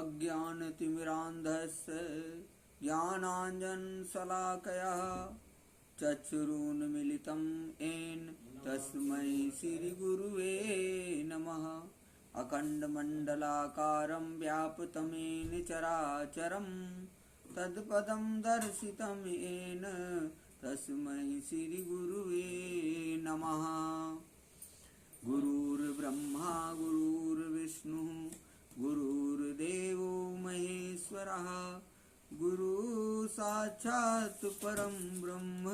अज्ञानतिमिरान्धस्य ज्ञानाञ्जनशलाकया चक्षुरुन्मीलितं येन तस्मै श्रीगुरुवे नमः। अखण्डमण्डलाकारं व्याप्तं येन चराचरं तत्पदं दर्शितं येन तस्मै श्रीगुरुवे नमः। गुरुर्ब्रह्मा गुरुर्विष्णुः गुरुर्देवो महेश्वरः गुरुसाक्षात् परं ब्रह्म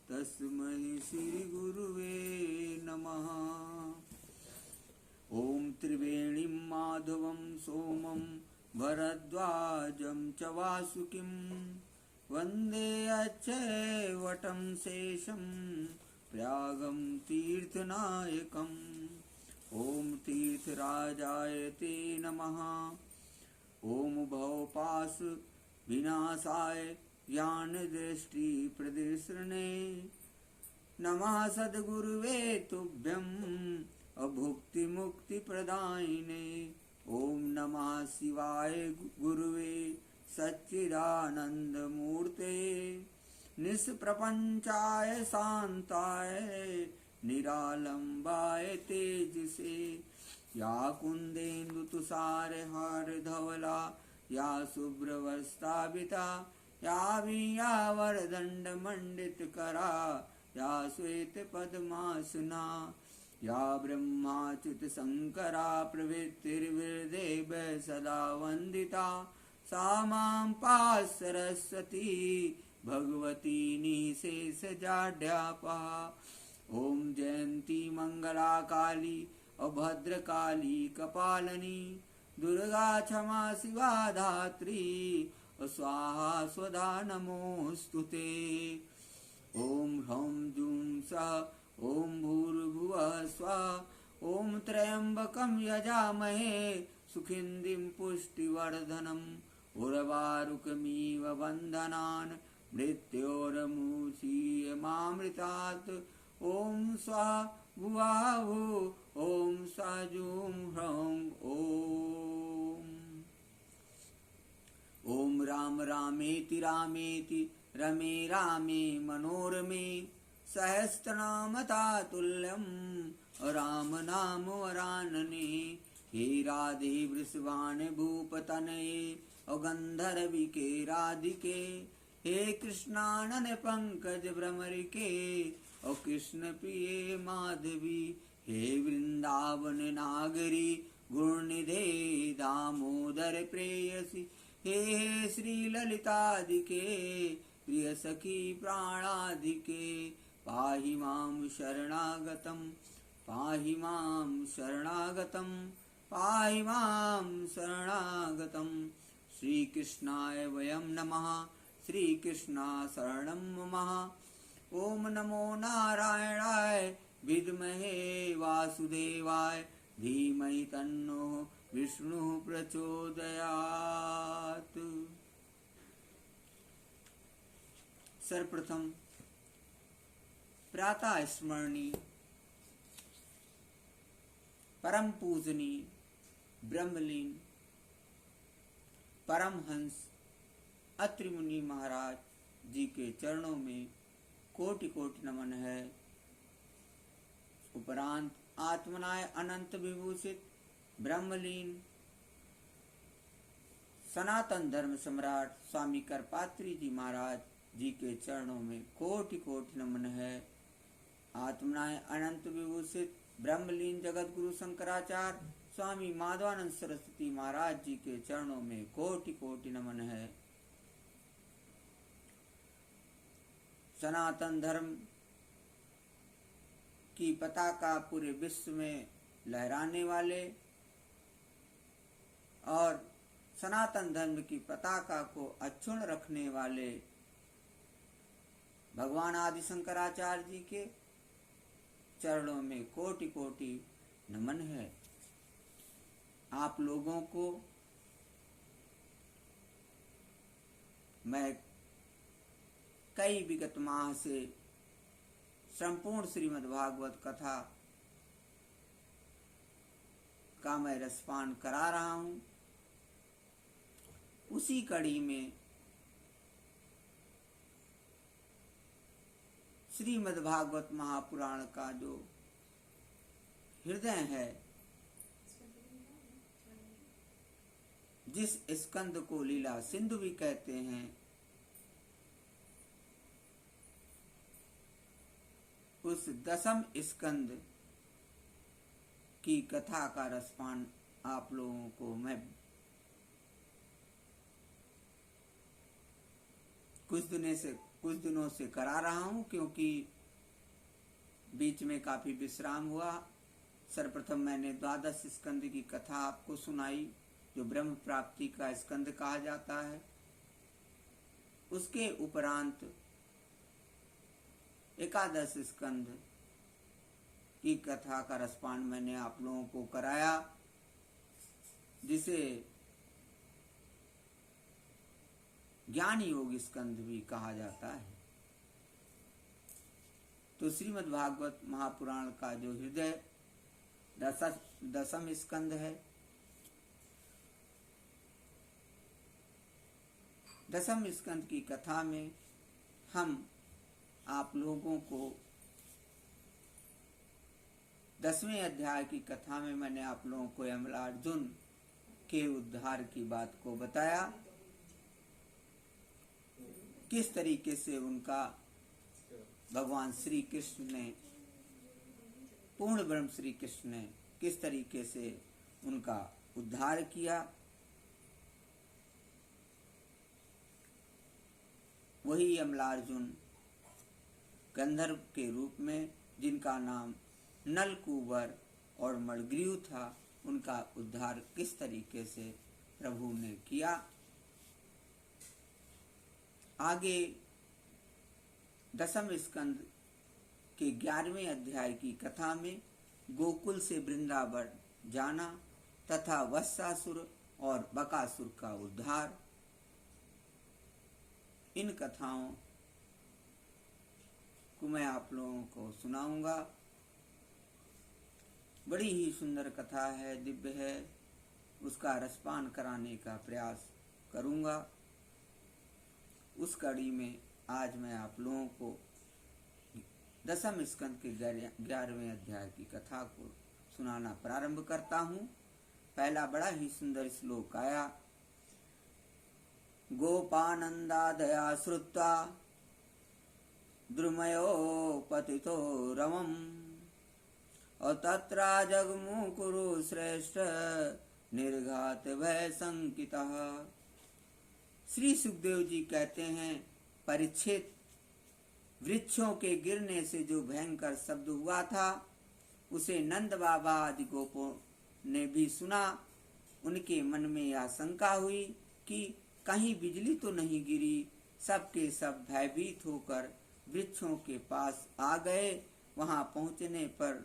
तस्मै श्रीगुरुवे नमः। ॐ त्रिवेणीं माधवं सोमं भरद्वाजं च वासुकिं वन्दे अक्षयवटं शेषं प्रयागं तीर्थनायकम्। ॐ तीर्थराजाय ते नमः। ॐ भवपाश विनाशाय ज्ञानदृष्टि प्रदर्शने नमः। सद्गुरुवे तुभ्यं अभुक्तिमुक्तिप्रदायिने। ॐ नमः शिवाय गुरुवे सच्चिदानन्दमूर्ते निष्प्रपञ्चाय शान्ताय निरालम्बाय तेजसे। या कुन्देन्दुतुषारहारधवला या शुभ्रवस्त्राभिता या वीणावरदण्डमण्डितकरा या श्वेतपद्मासना या ब्रह्माच्युतशङ्करा प्रभृतिर्विदेव सदा वन्दिता सा मां पाहि सरस्वती भगवती निःशेषजाड्यापहा। ॐ जयन्ती मंगला काली अभद्रकाली कपालिनी दुर्गा क्षमा शिवा धात्री स्वाहा स्वधा नमोस्तुते। ॐ ह्रौं जूं सः ॐ भूर्भुवः स्वः ॐ त्र्यम्बकं यजामहे सुगन्धिं पुष्टिवर्धनम् उर्वारुकमिव बन्धनान् मृत्योर्मुक्षीयमामृतात्। ॐ स्वाहा भुवः ॐ स्वः जूं ह्रौं ॐ राम रामेति रामेति रमे रामे मनोरमे सहस्रनाम तुल्यं राम नाम वरानने। हे राधे वृषभान भूपतनये और गंधर्विके राधिके। हे कृष्णानन पंकज भ्रमरिके और कृष्ण प्रिय माधवी। हे वृंदावन नागरी गुणनिधे दामोदर प्रेयसी। हे श्री ललितादिके प्रिय सखी प्राणादिके। पाहि मां शरणागतं पाहि मां शरणागतं पाहि मां शरणागतं। श्रीकृष्णाय वयं नमः श्रीकृष्णा शरणं मम। ॐ नमो नारायणाय विद्महे वासुदेवाय धीमहि तन्नो विष्णुः प्रचोदयात्। सर्वप्रथम प्रातः स्मरणीय परम पूजनीय ब्रह्मलीन परमहंस अत्रि मुनि महाराज जी के चरणों में कोटि कोटि नमन है। उपरांत आत्मनाय अनंत विभूषित ब्रह्मलीन सनातन धर्म सम्राट स्वामी करपात्री जी महाराज जी के चरणों में कोटि कोटि नमन है। आत्मनाय अनंत विभूषित ब्रह्मलीन जगत गुरु शंकराचार्य स्वामी माधवानंद सरस्वती महाराज जी के चरणों में कोटि कोटि नमन है। सनातन धर्म की पताका पूरे विश्व में लहराने वाले और सनातन धर्म की पताका को अक्षुण्ण रखने वाले भगवान आदि शंकराचार्य जी के चरणों में कोटि कोटि नमन है। आप लोगों को मैं कई विगत माह से संपूर्ण श्रीमद् भागवत कथा का मैं रसपान करा रहा हूँ। उसी कड़ी में श्रीमद्भागवत महापुराण का जो हृदय है, जिस स्कंद को लीला सिंधु भी कहते हैं, उस दसम स्कंद की कथा का रसपान आप लोगों को मैं कुछ दिनों से करा रहा हूं, क्योंकि बीच में काफी विश्राम हुआ। सर्वप्रथम मैंने द्वादश स्कंद की कथा आपको सुनाई, जो ब्रह्म प्राप्ति का स्कंद कहा जाता है। उसके उपरांत एकादश स्कंद की कथा का रसपान मैंने आप लोगों को कराया, जिसे ज्ञान योग स्कंद भी कहा जाता है। तो श्रीमद् भागवत महापुराण का जो हृदय दसम स्कंद है, दसम स्कंद की कथा में हम आप लोगों को 10वें अध्याय की कथा में मैंने आप लोगों को यमलार्जुन के उद्धार की बात को बताया, किस तरीके से उनका भगवान श्री कृष्ण ने, पूर्ण ब्रह्म श्री कृष्ण ने किस तरीके से उनका उद्धार किया। वही यमलार्जुन गंधर्व के रूप में, जिनका नाम नलकूबर और मणिग्रीव था, उनका उद्धार किस तरीके से प्रभु ने किया। आगे दसम स्कंद के 11वें अध्याय की कथा में गोकुल से वृंदावन जाना तथा वत्सासुर और बकासुर का उद्धार, इन कथाओं को मैं आप लोगों को सुनाऊंगा। बड़ी ही सुंदर कथा है, दिव्य है, उसका रसपान कराने का प्रयास करूंगा। उस कड़ी में आज मैं आप लोगों को दसम स्कंद के 11वें अध्याय की कथा को सुनाना प्रारंभ करता हूँ। पहला बड़ा ही सुंदर श्लोक आया, गोपानंदादया श्रुत्वा द्रुमयो पतितो रमम् अतत्रा जगमु कुरु श्रेष्ठ निर्घात भय संकितः। श्री सुखदेव जी कहते हैं, परिच्छेद वृक्षों के गिरने से जो भयंकर शब्द हुआ था, उसे नंद बाबा आदि गोपों ने भी सुना। उनके मन में यह शंका हुई कि कहीं बिजली तो नहीं गिरी। सबके सब भयभीत होकर वृक्षों के पास आ गए। वहां पहुंचने पर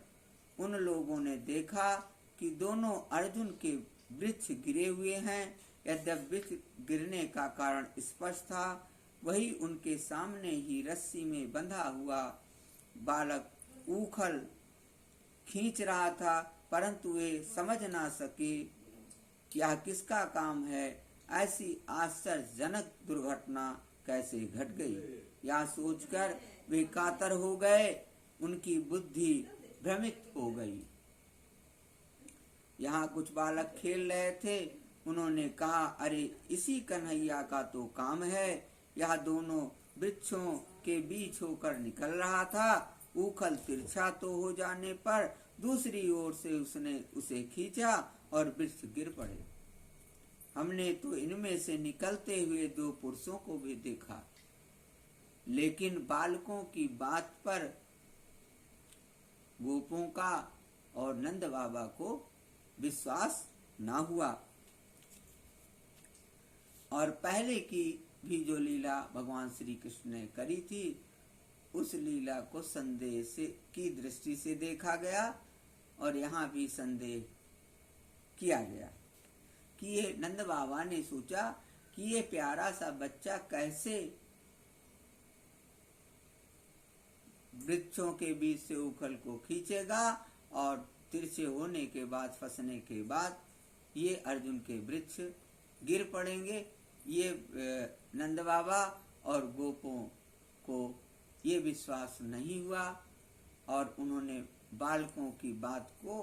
उन लोगों ने देखा कि दोनों अर्जुन के वृक्ष गिरे हुए हैं। यद्यपि वृक्ष गिरने का कारण स्पष्ट था, वही उनके सामने ही रस्सी में बंधा हुआ बालक ऊखल खींच रहा था, परंतु वे समझ ना सके यह किसका काम है। ऐसी आश्चर्यजनक दुर्घटना कैसे घट गई, यह सोचकर वे कातर हो गए। उनकी बुद्धि भ्रमित हो गई। यहाँ कुछ बालक खेल रहे थे। उन्होंने कहा, अरे इसी कन्हैया का तो काम है। यह दोनों वृक्षों के बीच होकर निकल रहा था। ऊखल तिरछा तो हो जाने पर दूसरी ओर से उसने उसे खींचा और वृक्ष गिर पड़े। हमने तो इनमें से निकलते हुए 2 पुरुषों को भी देखा, लेकिन बालकों की बात पर गोपों का और नंद बाबा को विश्वास ना हुआ। और पहले की भी जो लीला भगवान श्री कृष्ण ने करी थी, उस लीला को संदेह से की दृष्टि से देखा गया और यहाँ भी संदेह किया गया कि ये नंद बाबा ने सोचा कि ये प्यारा सा बच्चा कैसे वृक्षों के बीच से उखल को खींचेगा और तिरछे होने के बाद, फंसने के बाद ये अर्जुन के वृक्ष गिर पड़ेंगे। ये नंद बाबा और गोपों को ये विश्वास नहीं हुआ और उन्होंने बालकों की बात को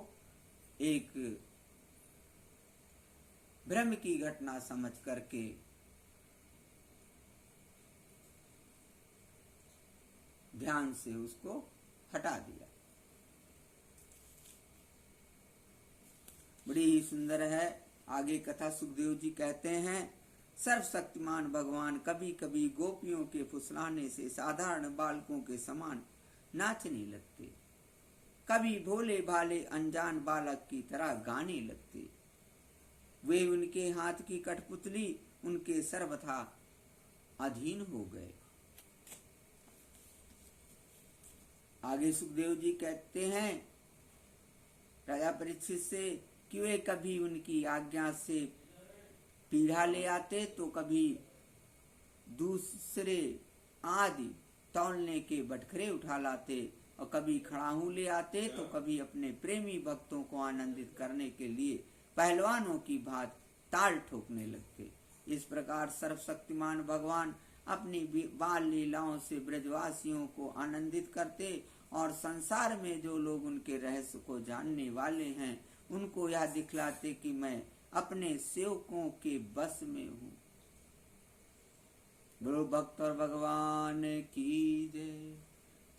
एक भ्रम की घटना समझ करके ध्यान से उसको हटा दिया। बड़ी ही सुंदर है। आगे कथा सुखदेव जी कहते हैं, सर्वशक्तिमान भगवान कभी कभी गोपियों के फुसलाने से साधारण बालकों के समान नाचने लगते, कभी भोले भाले अनजान बालक की तरह गाने लगते। वे उनके हाथ की कठपुतली उनके सर्वथा अधीन हो गए। आगे सुखदेव जी कहते हैं राजा परीक्षित से कि वे कभी उनकी आज्ञा से पीढ़ा ले आते तो कभी दूसरे आदि तौलने के बटखरे उठा लाते और कभी खड़ाहू ले आते तो कभी अपने प्रेमी भक्तों को आनंदित करने के लिए पहलवानों की भांति ताल ठोकने लगते। इस प्रकार सर्वशक्तिमान भगवान अपनी बाल लीलाओं से ब्रजवासियों को आनंदित करते और संसार में जो लोग उनके रहस्य को जानने वाले हैं उनको यह दिखलाते कि मैं अपने सेवकों के बस में हूँ। बोलो भक्त और भगवान की जय।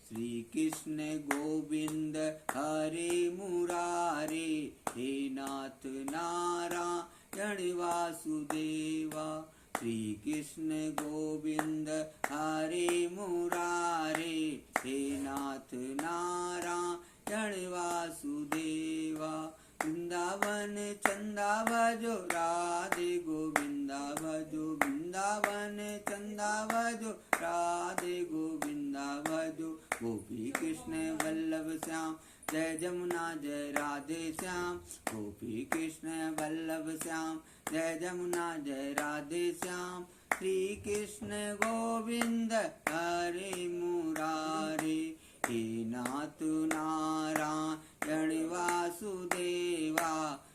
श्री कृष्ण गोविंद हरे मुरारे, हे नाथ नारायण वासुदेवा। श्री कृष्ण गोविंद हरे मुरारे, हे नाथ नारायण वासुदेवा। वृंदावन चंदा भजो राधे गोविंदा भजो, वृंदावन चंदा भजो राधे गोविंदा भजो। गोपी कृष्ण वल्लभ श्याम जय जमुना जय राधे श्याम। गोपी कृष्ण वल्लभ श्याम जय जमुना जय राधे श्याम। श्री कृष्ण गोविंद हरे मुरारे, हे नाथ नारायण वासुदेवा।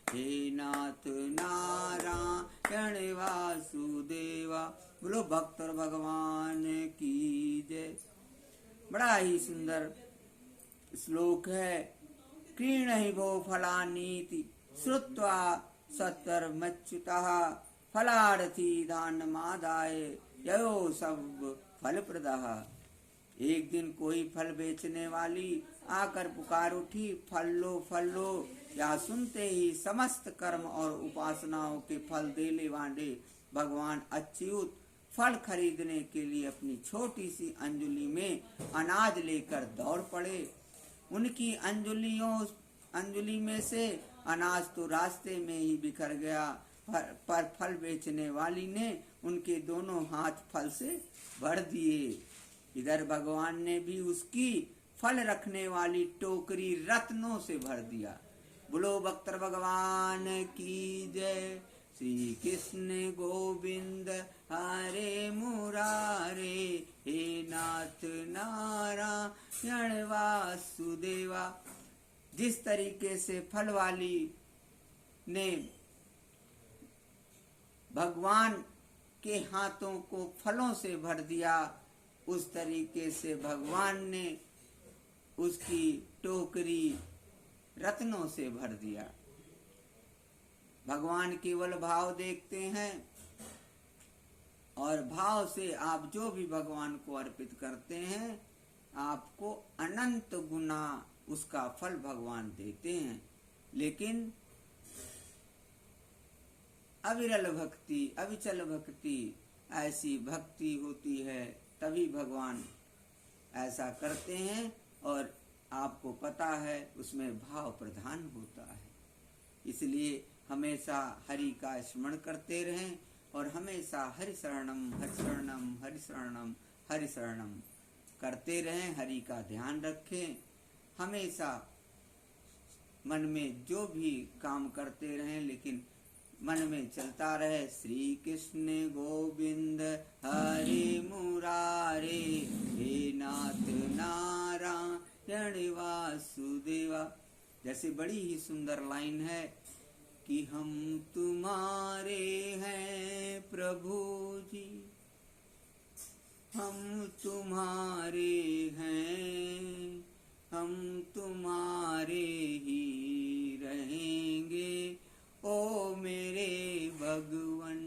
हे नाथ नारायण वासुदेवा। बोलो भक्त और भगवान की जय। बड़ा ही सुंदर श्लोक है। क्रीणहि भो फलानीति श्रुत्वा सत्तरमच्युतः, फलार्थी दानमादाय ययो सब फलप्रदः। एक दिन कोई फल बेचने वाली आकर पुकार उठी, फल लो। या सुनते ही समस्त कर्म और उपासनाओं के फल देले वाले भगवान अच्युत फल खरीदने के लिए अपनी छोटी सी अंजुली में अनाज लेकर दौड़ पड़े। उनकी अंजुली में से अनाज तो रास्ते में ही बिखर गया, पर फल बेचने वाली ने उनके दोनों हाथ फल से भर दिए। इधर भगवान ने भी उसकी फल रखने वाली टोकरी रत्नों से भर दिया। बोलो भक्त भगवान की जय। श्री कृष्ण गोविंद हरे मुरारे, हे नाथ नारायण वासुदेवा। जिस तरीके से फल वाली ने भगवान के हाथों को फलों से भर दिया, उस तरीके से भगवान ने उसकी टोकरी रत्नों से भर दिया। भगवान केवल भाव देखते हैं और भाव से आप जो भी भगवान को अर्पित करते हैं आपको अनंत गुना उसका फल भगवान देते हैं। लेकिन अविरल भक्ति, अविचल भक्ति, ऐसी भक्ति होती है तभी भगवान ऐसा करते हैं और आपको पता है उसमें भाव प्रधान होता है। इसलिए हमेशा हरि का स्मरण करते रहें और हमेशा हरि शरणम हरि शरणम हरि शरणम हरि शरणम करते रहें। हरि का ध्यान रखें। हमेशा मन में जो भी काम करते रहें लेकिन मन में चलता रहे श्री कृष्ण गोविंद हरे मुरारे, हे नाथ नारायण वासुदेवा। जैसे बड़ी ही सुंदर लाइन है कि हम तुम्हारे हैं प्रभु जी, हम तुम्हारे हैं, हम तुम्हारे ही रहेंगे ओ मेरे भगवन।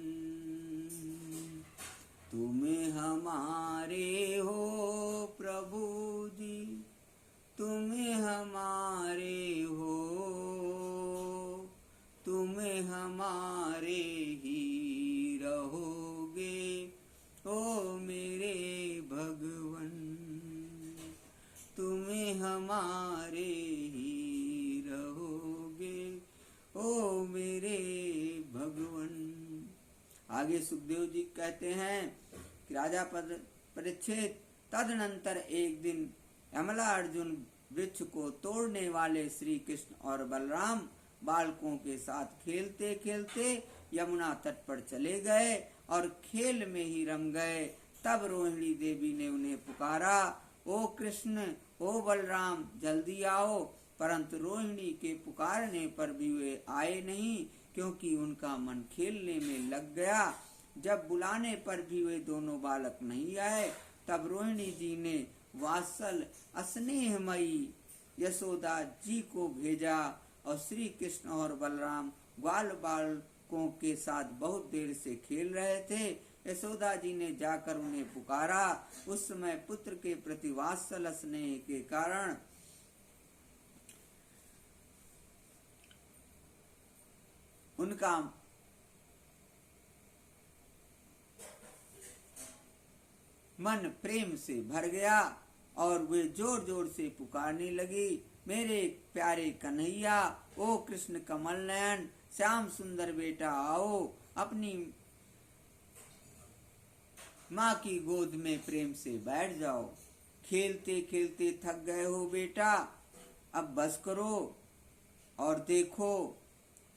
तुम हमारे हो प्रभु जी, तुम हमारे हो, तुम हमारे ही रहोगे ओ मेरे भगवन। तुम हमारे ही रहोगे ओ मेरे भगवन। आगे सुखदेव जी कहते हैं कि राजा परीक्षित, तदनंतर एक दिन यमला अर्जुन वृक्ष को तोड़ने वाले श्री कृष्ण और बलराम बालकों के साथ खेलते खेलते यमुना तट पर चले गए और खेल में ही रम गए। तब रोहिणी देवी ने उन्हें पुकारा, ओ कृष्ण, ओ बलराम, जल्दी आओ। परंतु रोहिणी के पुकारने पर भी वे आए नहीं, क्योंकि उनका मन खेलने में लग गया। जब बुलाने पर भी वे दोनों बालक नहीं आए, तब रोहिणी जी ने वात्सल स्नेहमयी यशोदा जी को भेजा और श्री कृष्ण और बलराम ग्वाल बालकों के साथ बहुत देर से खेल रहे थे। यशोदा जी ने जाकर उन्हें पुकारा। उस समय पुत्र के प्रति वात्सल स्नेह के कारण उनका मन प्रेम से भर गया और वे जोर जोर से पुकारने लगी, मेरे प्यारे कन्हैया, ओ कृष्ण कमल नयन, श्याम सुंदर बेटा, आओ अपनी माँ की गोद में प्रेम से बैठ जाओ। खेलते खेलते थक गए हो बेटा, अब बस करो और देखो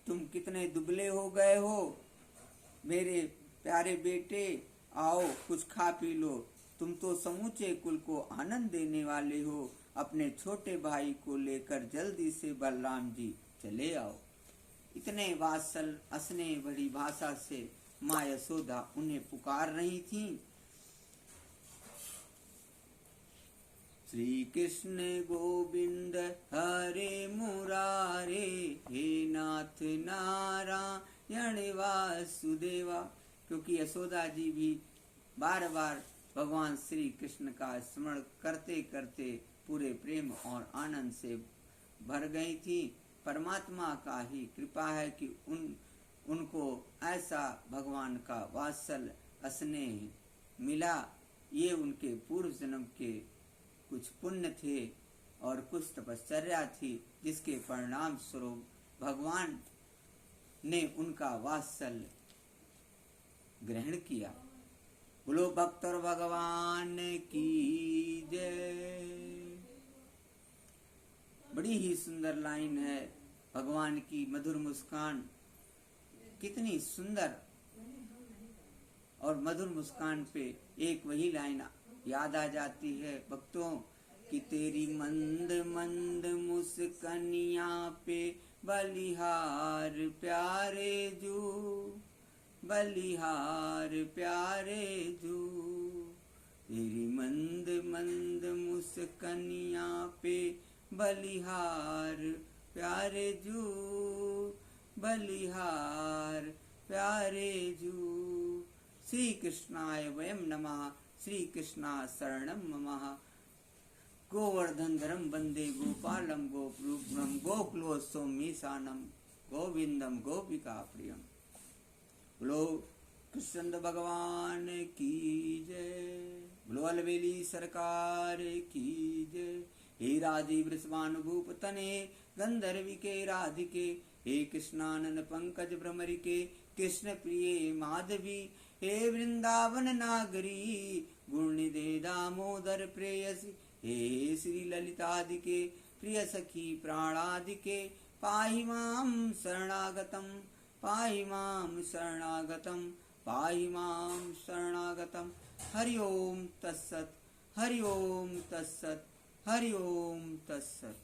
तुम कितने दुबले हो गए हो। मेरे प्यारे बेटे, आओ कुछ खा पी लो। तुम तो समूचे कुल को आनंद देने वाले हो। अपने छोटे भाई को लेकर जल्दी से बलराम जी चले आओ। इतने वात्सल स्नेह भरी भाषा से माँ यशोदा उन्हें पुकार रही थी। श्री कृष्ण गोविंद हरे मुरारे, हे नाथ नारायण वासुदेवा। क्योंकि यशोदा जी भी बार बार भगवान श्री कृष्ण का स्मरण करते करते पूरे प्रेम और आनंद से भर गई थी। परमात्मा का ही कृपा है कि उनको ऐसा भगवान का वात्सल स्नेह मिला। ये उनके पूर्व जन्म के कुछ पुण्य थे और कुछ तपश्चर्या थी, जिसके परिणाम स्वरूप भगवान ने उनका वात्सल ग्रहण किया। बोलो भक्त और भगवान की जय। बड़ी ही सुंदर लाइन है। भगवान की मधुर मुस्कान कितनी सुंदर, और मधुर मुस्कान पे एक वही लाइन याद आ जाती है भक्तों कि तेरी मंद मंद मुस्कनिया पे बलिहार प्यारे जू, बलिहार प्यारे जू। तेरी मंद मंद मुस्कनिया पे बलिहार प्यारे जू, बलिहार प्यारे जू। श्री कृष्णाय वयम नमः। श्री कृष्णा शरणम मम। गोवर्धनधरम वंदे गोपालम गोपरूपम गोकुलोत्सव मीशानम गोविंदम गोपिका प्रियम। बोलो कृष्ण भगवान की जय। बोलो अलवेली सरकार की जय। हे राधे वृषभानुभूप तने गंधर्वी के राधिके, हे कृष्णानंद पंकज भ्रमरी के कृष्ण प्रिय माधवी, हे वृंदावन नागरी गुणनिधे दामोदर प्रेयसी, हे श्री ललितादिके प्रिय सखी प्राणादिके, पाहि मां शरणागतम, पाहि मां शरणागतम, पाहि मां शरणागतम। हरि ओम तत्सत, हरि ओम तत्सत, हरि ओम तत्सत।